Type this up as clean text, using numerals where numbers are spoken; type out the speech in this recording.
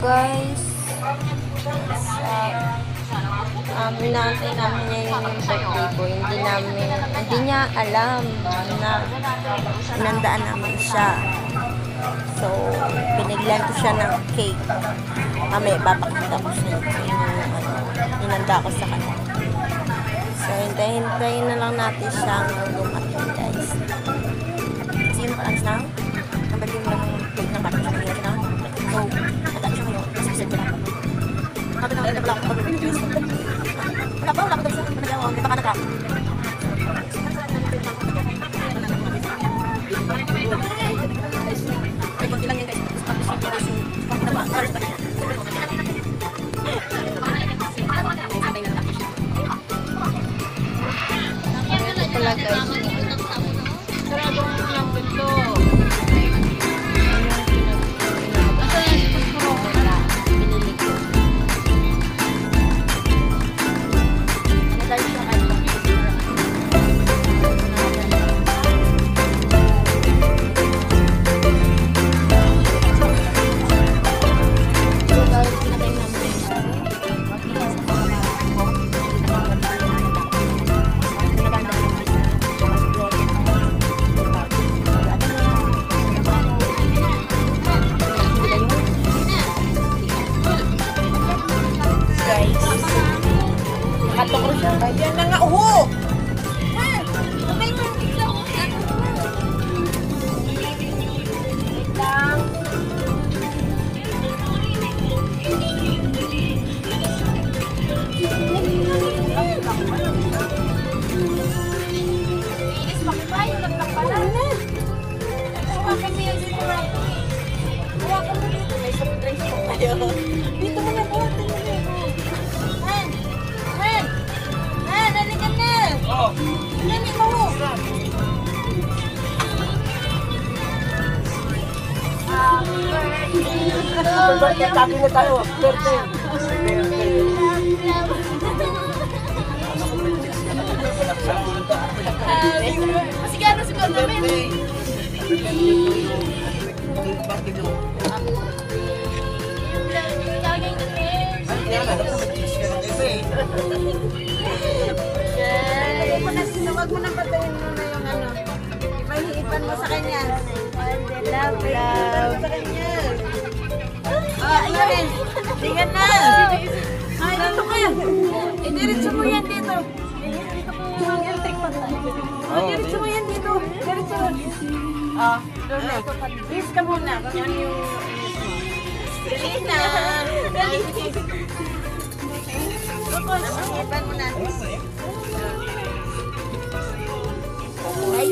guys. Inaantay namin niya yung birthday ko. Hindi niya alam na inandaan namin siya. So, binigyan ko siya ng cake. Mamaya, papakita ko sa inyo yung inanda ko sa kanya. So, hintayin na lang natin siyang dumating, guys. Sino pa lang na? Ang birthday mo lang ng cake ng bata siya. So, nandaan siya ngayon. Specific na ako. Sabi na, wala ako mag-request. Wala ko daw sa nagawang. Di pa ka nagawang. Ay, konti lang yun guys. Ito pala guys. Sarado ang number to. Ayan na nga, uho! Dito mo na po. Nani mo. Birthday kami na tayo. Birthday. Masigano siguro namin. Huwag mo nang patayin mo na yung ano. Ipahiipan mo sa kanya. Love. Sa kanya. Ano rin. Tingnan na. Ay, dito kayo. Idiretso mo yan dito. Dito po yung electric pa. Idiretso mo yan dito. Diretso mo. Please ka muna. Kung ano yung... Dali na. Dali. Ipan mo na. Ay,